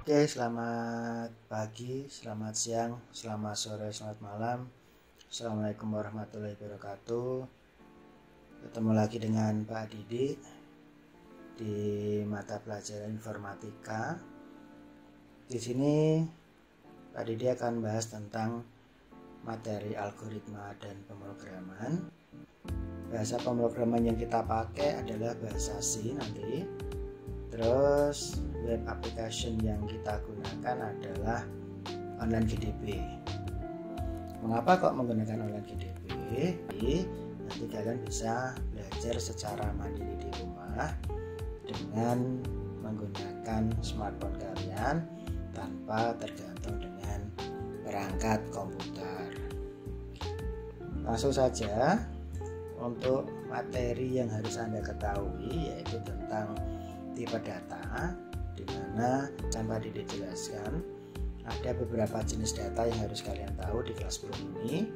Oke, selamat pagi, selamat siang, selamat sore, selamat malam. Assalamualaikum warahmatullahi wabarakatuh. Ketemu lagi dengan Pak Didi di mata pelajaran informatika. Di sini Pak Didi akan bahas tentang materi algoritma dan pemrograman. Bahasa pemrograman yang kita pakai adalah bahasa C nanti. Terus web application yang kita gunakan adalah online GDB. Mengapa kok menggunakan online GDB? Nanti kalian bisa belajar secara mandiri di rumah dengan menggunakan smartphone kalian tanpa tergantung dengan perangkat komputer. Langsung saja untuk materi yang harus Anda ketahui, yaitu tentang tipe data, di mana tanpa dijelaskan ada beberapa jenis data yang harus kalian tahu di kelas 10 ini,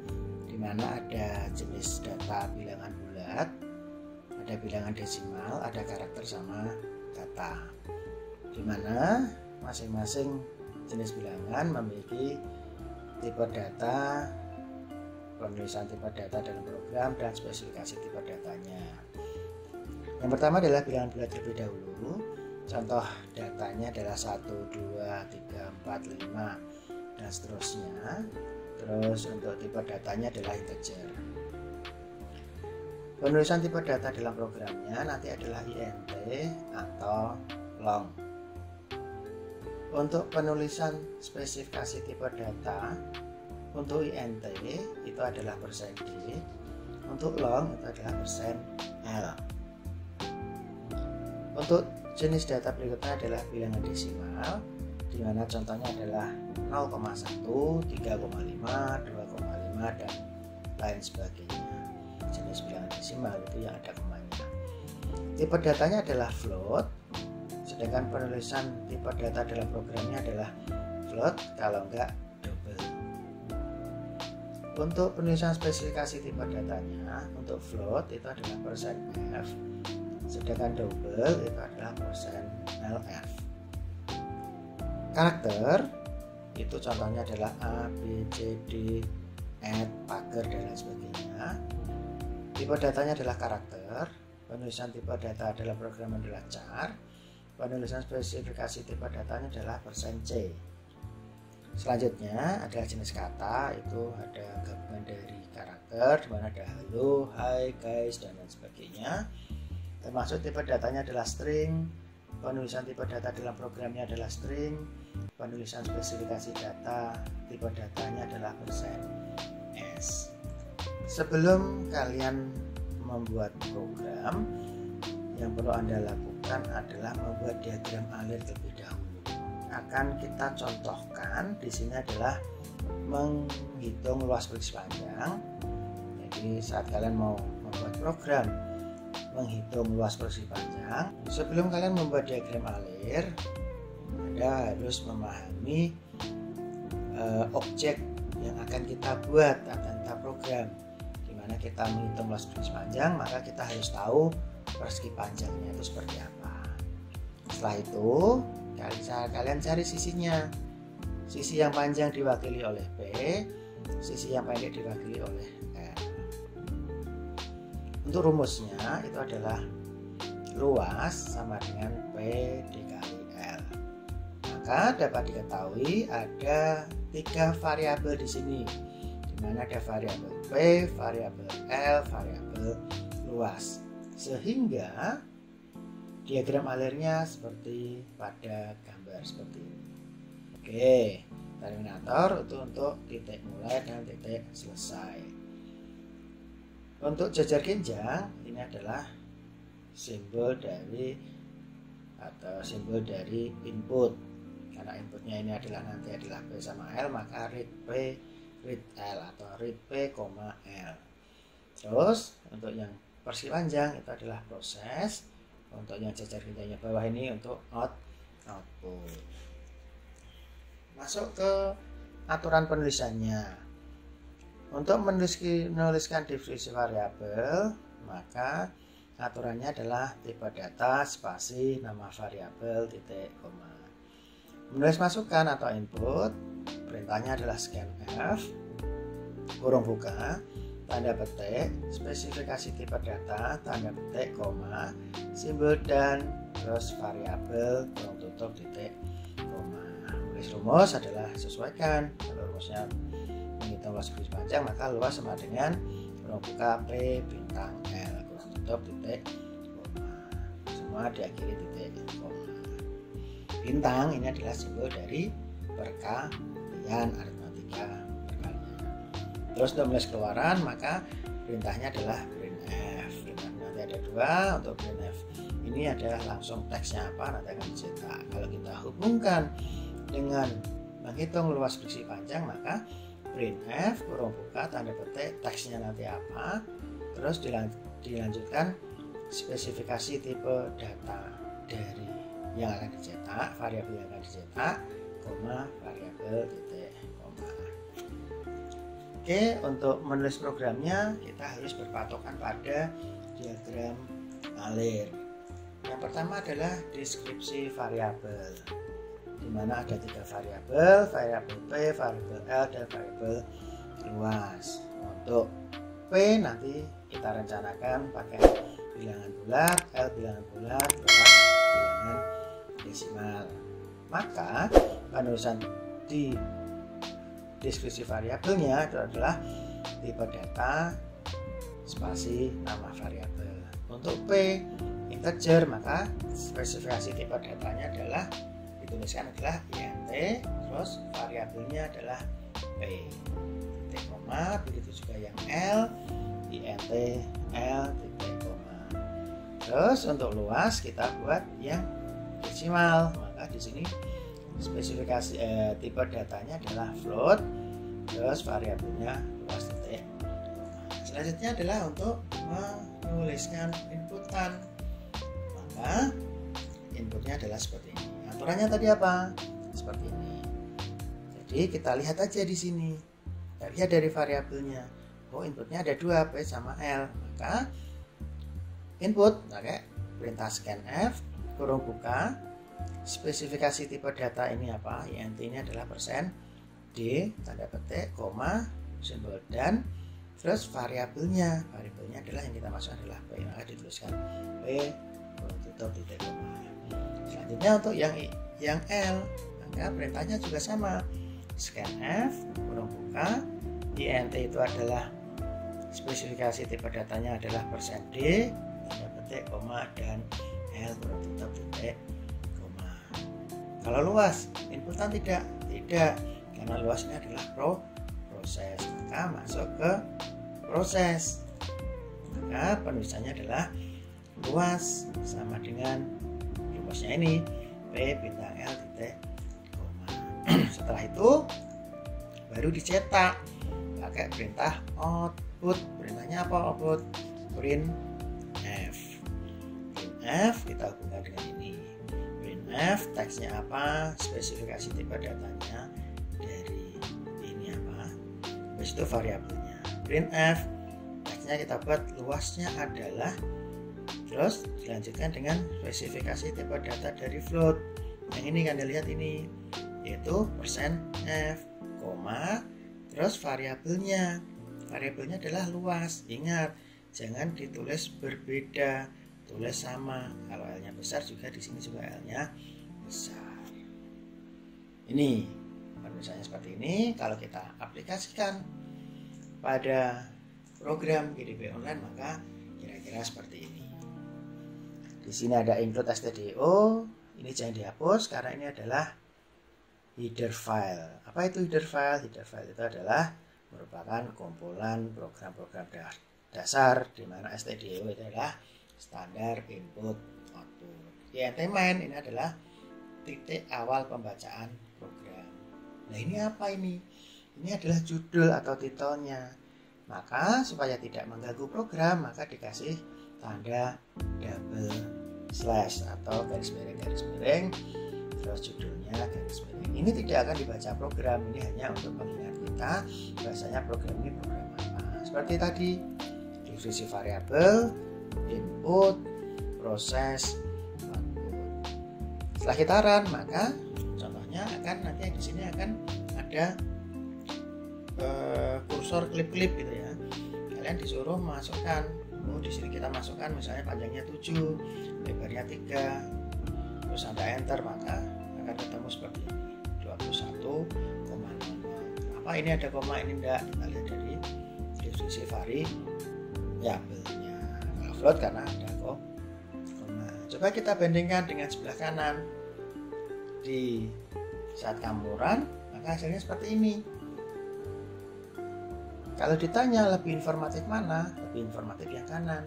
di mana ada jenis data bilangan bulat, ada bilangan desimal, ada karakter sama kata, di mana masing-masing jenis bilangan memiliki tipe data, penulisan tipe data dalam program, dan spesifikasi tipe datanya. Yang pertama adalah bilangan bulat terlebih dahulu. Contoh datanya adalah 1, 2, 3, 4, 5 dan seterusnya. Terus untuk tipe datanya adalah integer. Penulisan tipe data dalam programnya nanti adalah int atau long. Untuk penulisan spesifikasi tipe data, untuk int itu adalah %d, untuk long itu adalah %l. Untuk jenis data berikutnya adalah bilangan desimal, di mana contohnya adalah 0,1, 3,5, 2,5 dan lain sebagainya. Jenis bilangan desimal itu yang ada komanya. Tipe datanya adalah float, sedangkan penulisan tipe data dalam programnya adalah float, kalau enggak double. Untuk penulisan spesifikasi tipe datanya, untuk float itu adalah %f, sedangkan double itu adalah %lf. Karakter itu contohnya adalah A, B, C, D, add, pagar dan lain sebagainya. Tipe datanya adalah karakter, penulisan tipe data adalah program adalah char, penulisan spesifikasi tipe datanya adalah %c. Selanjutnya adalah jenis kata, itu ada gabungan dari karakter, di mana ada halo, hai, guys dan lain sebagainya. Termasuk tipe datanya adalah string, penulisan tipe data dalam programnya adalah string, penulisan spesifikasi data tipe datanya adalah %s. Sebelum kalian membuat program, yang perlu Anda lakukan adalah membuat diagram alir terlebih dahulu. Akan kita contohkan di sini adalah menghitung luas persegi panjang. Jadi saat kalian mau membuat program menghitung luas persegi panjang, sebelum kalian membuat diagram alir, Anda harus memahami objek yang akan kita buat atau kita program. Dimana kita menghitung luas persegi panjang, maka kita harus tahu persegi panjangnya itu seperti apa. Setelah itu kalian cari sisinya. Sisi yang panjang diwakili oleh P, sisi yang pendek diwakili oleh L. Untuk rumusnya itu adalah luas sama dengan P dikali L. Maka dapat diketahui ada 3 variabel di sini, di mana ada variabel P, variabel L, variabel luas. Sehingga diagram alirnya seperti pada gambar seperti ini. Oke, terminator itu untuk titik mulai dan titik selesai. Untuk jajar genjang ini adalah simbol dari input. Karena inputnya ini adalah nanti adalah P sama L, maka read P, read L atau read P, L. Terus untuk yang persegi panjang itu adalah proses. Untuk yang jajar genjangnya bawah ini untuk output. Masuk ke aturan penulisannya. Untuk menuliskan definisi variabel, maka aturannya adalah tipe data spasi nama variabel titik koma. Menulis masukan atau input, perintahnya adalah scanf, kurung buka, tanda petik, spesifikasi tipe data, tanda petik, koma, simbol dan, terus variabel, kurung tutup, titik, koma. Menulis rumus adalah sesuaikan. Kalau rumusnya menghitung luas garis panjang, maka luas sama dengan kurung buka P bintang L, kurung tutup, titik, koma. Semua diakhiri titik, koma. Bintang ini adalah simbol dari perkalian, aritmatika perkalian. Terus untuk menulis keluaran, maka perintahnya adalah printf. Nanti ada dua untuk printf. Ini adalah langsung teksnya apa, nanti akan dicetak. Kalau kita hubungkan dengan menghitung luas fungsi panjang, maka printf kurung buka tanda petik teksnya nanti apa, terus dilanjutkan spesifikasi tipe data dari yang akan dicetak, variabel yang akan dicetak, koma, variabel, titik, koma. Oke, untuk menulis programnya kita harus berpatokan pada diagram alir. Yang pertama adalah deskripsi variabel, di mana ada 3 variabel, variabel P, variabel L, dan variabel luas. Untuk P nanti kita rencanakan pakai bilangan bulat, L bilangan bulat, luas bilangan desimal. Maka penulisan di deskripsi variabelnya itu adalah tipe data spasi nama variabel. Untuk P integer, maka spesifikasi tipe datanya adalah dituliskan adalah int, terus variabelnya adalah P, titik koma. Begitu juga yang L, int L, titik koma. Terus untuk luas kita buat yang desimal, maka di sini spesifikasi tipe datanya adalah float, terus variabelnya luas, titik koma. Selanjutnya adalah untuk menuliskan inputan, maka inputnya adalah seperti ini. Aturannya tadi apa? Seperti ini. Jadi kita lihat aja di sini, kita lihat dari variabelnya. Oh, inputnya ada 2, P sama L, maka input pakai perintah scanf, kurung buka, spesifikasi tipe data ini apa, int ini adalah persen D, tanda petik, koma, simbol dan, terus variabelnya adalah yang kita masuk adalah P, maka dituliskan P, kurung tutup, titik, koma. Selanjutnya untuk yang L, maka perintahnya juga sama, scanf, kurung buka, int itu adalah spesifikasi tipe datanya adalah persen D, tanda petik, koma, dan L, kurung tutup, titik, koma. Kalau luas inputan tidak, karena luasnya adalah proses, maka masuk ke proses, maka penulisannya adalah luas sama dengan rumusnya ini, P bintang L, titik, koma. Setelah itu baru dicetak pakai perintah output. Perintahnya apa output? Printf. Printf kita hubungkan dengan ini. Printf teksnya apa? Spesifikasi tipe datanya dari ini apa? Habis itu variabelnya. Printf teksnya kita buat luasnya adalah, terus dilanjutkan dengan spesifikasi tipe data dari float. Yang ini kan dilihat ini, yaitu persen F, koma, terus variabelnya adalah luas. Ingat, jangan ditulis berbeda, tulis sama. Kalau L-nya besar juga di sini juga L-nya besar. Ini penulisannya seperti ini. Kalau kita aplikasikan pada program PDB online, maka kira-kira seperti ini. Di sini ada include stdio, ini jangan dihapus karena ini adalah header file. Apa itu header file? Header file itu adalah merupakan kumpulan program-program dasar, di mana stdio itu adalah standar input output. int main ini adalah titik awal pembacaan program. Nah, ini apa ini? Ini adalah judul atau titelnya. Maka supaya tidak mengganggu program, maka dikasih tanda double slash atau garis miring, terus judulnya garis miring. Ini tidak akan dibaca program, ini hanya untuk mengingat kita bahasanya program ini program apa. Seperti tadi, deskripsi variabel, input, proses, output. Setelah kita run, maka contohnya contohnya nanti di sini akan ada kursor klip-klip gitu ya. Kalian disuruh masukkan, di sini kita masukkan misalnya panjangnya 7, lebarnya 3, terus Anda enter, maka akan ketemu seperti ini 21,00. Apa ini ada koma, ini enggak, kita lihat dari definisi variabelnya. Kalau float karena ada koma. Coba kita bandingkan dengan sebelah kanan. Di saat kamu run, maka hasilnya seperti ini. Kalau ditanya lebih informatif mana, lebih informatif yang kanan,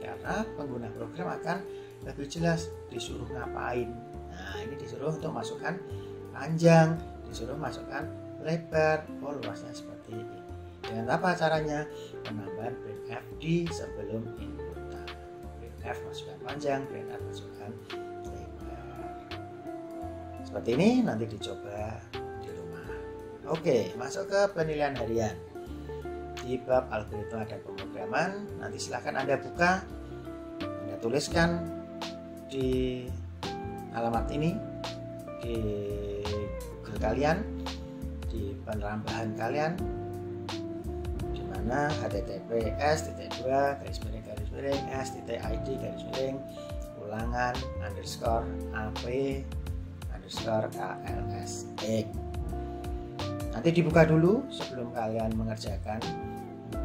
karena pengguna program akan lebih jelas disuruh ngapain. Nah, ini disuruh untuk masukkan panjang, disuruh masukkan lebar, luasnya seperti ini. Dengan apa caranya? Penambahan printf di sebelum inputan. Printf masukkan panjang, printf masukkan lebar. Seperti ini, nanti dicoba di rumah. Oke, masuk ke penilaian harian. Di bab algoritma dan pemrograman, nanti silahkan Anda buka, Anda tuliskan di alamat ini di Google kalian, di penambahan kalian, di mana https://s.2/s.id/ ulangan _ap_klsx. Nanti dibuka dulu sebelum kalian mengerjakan.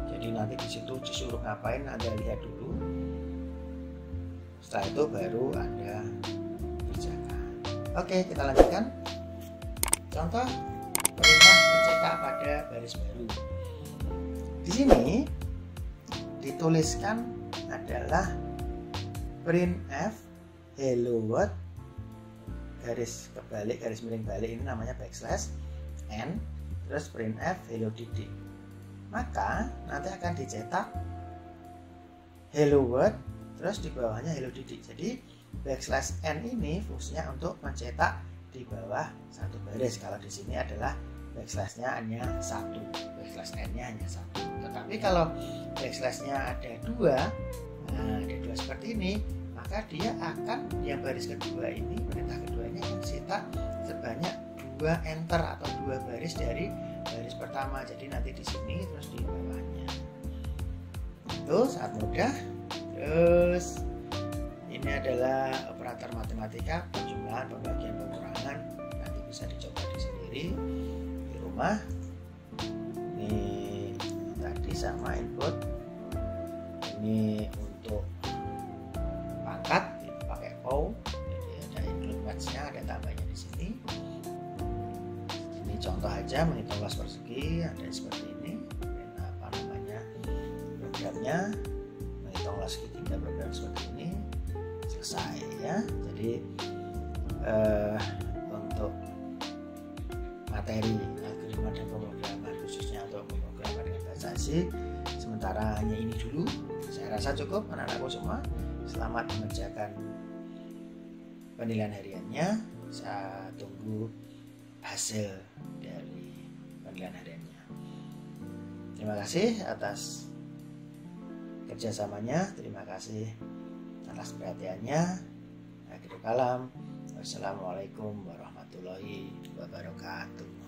Jadi nanti di situ disuruh ngapain Anda lihat dulu. Setelah itu baru Anda kerjakan. Oke, kita lanjutkan. Contoh perintah mencetak pada baris baru. Di sini dituliskan adalah printf hello world garis kebalik garis miring balik, ini namanya \n, terus printf hello didik. Maka nanti akan dicetak hello world terus di bawahnya hello didik. Jadi \n ini fungsinya untuk mencetak di bawah satu baris. Kalau di sini adalah backslash-nya hanya satu, \n-nya hanya satu. Tetapi kalau backslash-nya ada dua, ada dua seperti ini, maka dia akan yang baris kedua ini, perintah keduanya akan dicetak sebanyak 2 enter atau 2 baris dari baris pertama. Jadi nanti di sini terus di bawahnya. Itu sangat mudah. Terus ini adalah operator matematika, penjumlahan, pembagian, pengurangan. Nanti bisa dicoba di sendiri di rumah. Ini tadi sama input. Ini untuk pangkat itu pakai POW. Jadi ada include match-nya, ada tambahnya di sini. Contoh aja menghitung luas persegi, ada seperti ini. Apa namanya programnya, menghitung luas segitiga, program seperti ini, selesai ya. Jadi untuk materi algoritma dan pemrograman khususnya untuk pemrograman dengan bahasa asing sementara hanya ini dulu. Saya rasa cukup anak-anakku semua. Selamat mengerjakan penilaian hariannya. Saya tunggu hasil dari penilaian hariannya. Terima kasih atas kerjasamanya, terima kasih atas perhatiannya. Akhir kalam, wassalamualaikum warahmatullahi wabarakatuh.